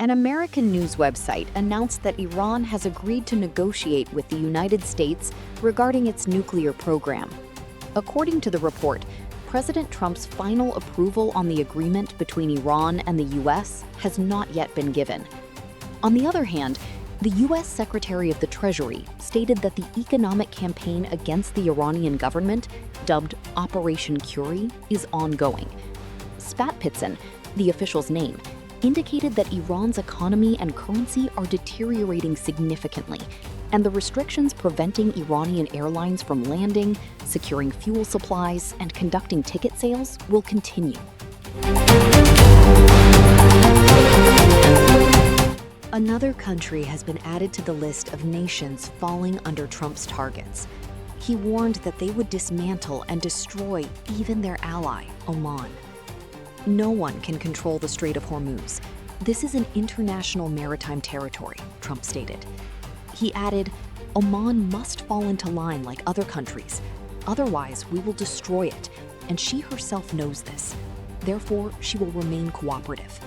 An American news website announced that Iran has agreed to negotiate with the United States regarding its nuclear program. According to the report, President Trump's final approval on the agreement between Iran and the U.S. has not yet been given. On the other hand, the U.S. Secretary of the Treasury stated that the economic campaign against the Iranian government, dubbed Operation Curie, is ongoing. Spatpitson, the official's name, indicated that Iran's economy and currency are deteriorating significantly, and the restrictions preventing Iranian airlines from landing, securing fuel supplies, and conducting ticket sales will continue. Another country has been added to the list of nations falling under Trump's targets. He warned that they would dismantle and destroy even their ally, Oman. No one can control the Strait of Hormuz. This is an international maritime territory, Trump stated. He added, Oman must fall into line like other countries. Otherwise, we will destroy it, and she herself knows this. Therefore, she will remain cooperative.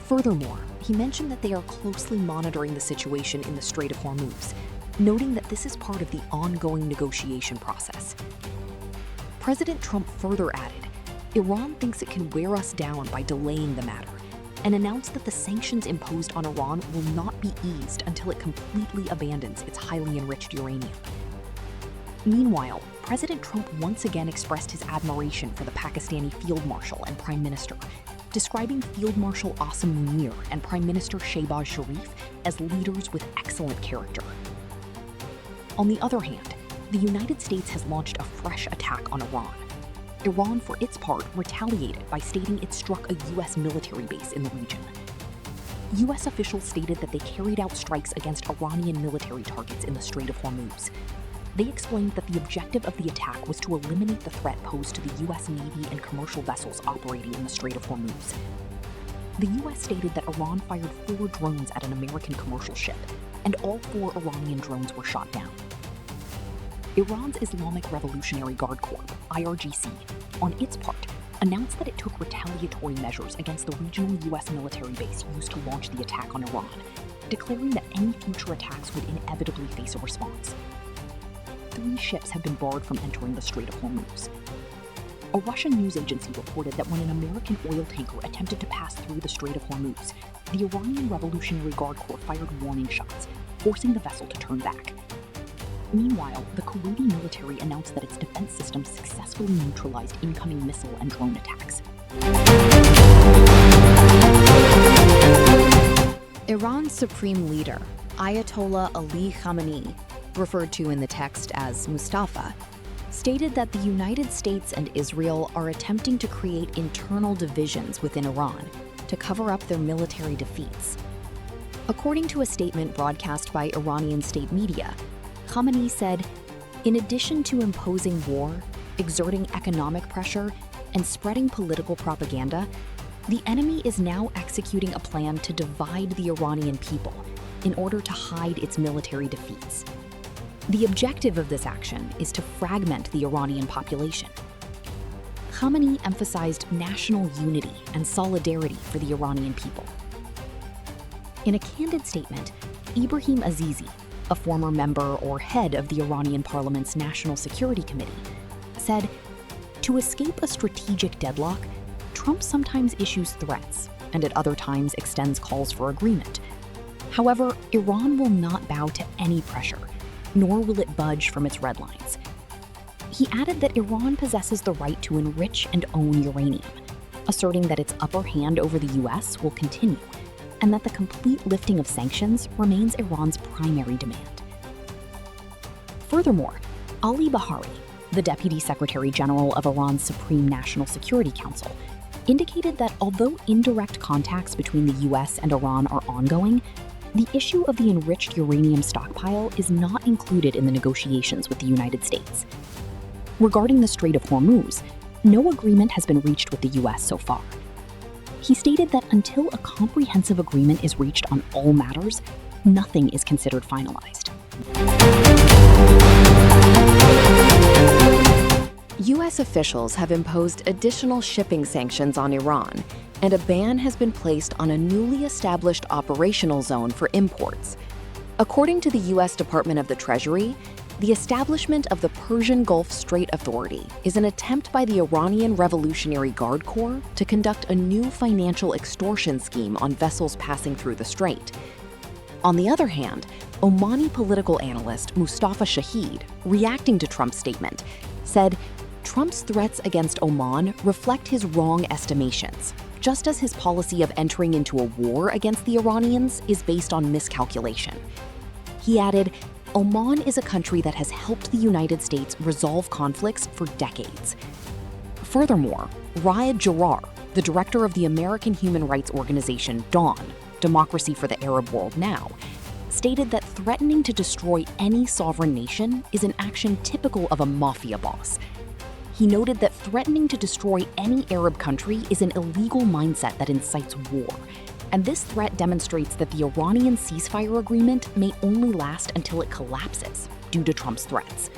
Furthermore, he mentioned that they are closely monitoring the situation in the Strait of Hormuz, noting that this is part of the ongoing negotiation process. President Trump further added, Iran thinks it can wear us down by delaying the matter, and announced that the sanctions imposed on Iran will not be eased until it completely abandons its highly enriched uranium. Meanwhile, President Trump once again expressed his admiration for the Pakistani Field Marshal and Prime Minister, describing Field Marshal Asim Munir and Prime Minister Shehbaz Sharif as leaders with excellent character. On the other hand, the United States has launched a fresh attack on Iran. Iran, for its part, retaliated by stating it struck a U.S. military base in the region. U.S. officials stated that they carried out strikes against Iranian military targets in the Strait of Hormuz. They explained that the objective of the attack was to eliminate the threat posed to the U.S. Navy and commercial vessels operating in the Strait of Hormuz. The U.S. stated that Iran fired 4 drones at an American commercial ship, and all 4 Iranian drones were shot down. Iran's Islamic Revolutionary Guard Corps, IRGC, on its part, announced that it took retaliatory measures against the regional U.S. military base used to launch the attack on Iran, declaring that any future attacks would inevitably face a response. 3 ships have been barred from entering the Strait of Hormuz. A Russian news agency reported that when an American oil tanker attempted to pass through the Strait of Hormuz, the Iranian Revolutionary Guard Corps fired warning shots, forcing the vessel to turn back. Meanwhile, the Kuwaiti military announced that its defense systems successfully neutralized incoming missile and drone attacks. Iran's supreme leader, Ayatollah Ali Khamenei, referred to in the text as Mustafa, stated that the United States and Israel are attempting to create internal divisions within Iran to cover up their military defeats. According to a statement broadcast by Iranian state media, Khamenei said, in addition to imposing war, exerting economic pressure, and spreading political propaganda, the enemy is now executing a plan to divide the Iranian people in order to hide its military defeats. The objective of this action is to fragment the Iranian population. Khamenei emphasized national unity and solidarity for the Iranian people. In a candid statement, Ibrahim Azizi, a former member or head of the Iranian parliament's National Security Committee, said, to escape a strategic deadlock, Trump sometimes issues threats and at other times extends calls for agreement. However, Iran will not bow to any pressure, nor will it budge from its red lines. He added that Iran possesses the right to enrich and own uranium, asserting that its upper hand over the U.S. will continue, and that the complete lifting of sanctions remains Iran's primary demand. Furthermore, Ali Bahari, the Deputy Secretary General of Iran's Supreme National Security Council, indicated that although indirect contacts between the U.S. and Iran are ongoing, the issue of the enriched uranium stockpile is not included in the negotiations with the United States. Regarding the Strait of Hormuz, no agreement has been reached with the U.S. so far. He stated that until a comprehensive agreement is reached on all matters, nothing is considered finalized. U.S. officials have imposed additional shipping sanctions on Iran, and a ban has been placed on a newly established operational zone for imports. According to the U.S. Department of the Treasury, the establishment of the Persian Gulf Strait Authority is an attempt by the Iranian Revolutionary Guard Corps to conduct a new financial extortion scheme on vessels passing through the strait. On the other hand, Omani political analyst Mustafa Shahid, reacting to Trump's statement, said, "Trump's threats against Oman reflect his wrong estimations, just as his policy of entering into a war against the Iranians is based on miscalculation." He added, "Oman is a country that has helped the United States resolve conflicts for decades." Furthermore, Riyad Jarrar, the director of the American human rights organization DAWN, Democracy for the Arab World Now, stated that threatening to destroy any sovereign nation is an action typical of a mafia boss. He noted that threatening to destroy any Arab country is an illegal mindset that incites war, and this threat demonstrates that the Iranian ceasefire agreement may only last until it collapses due to Trump's threats.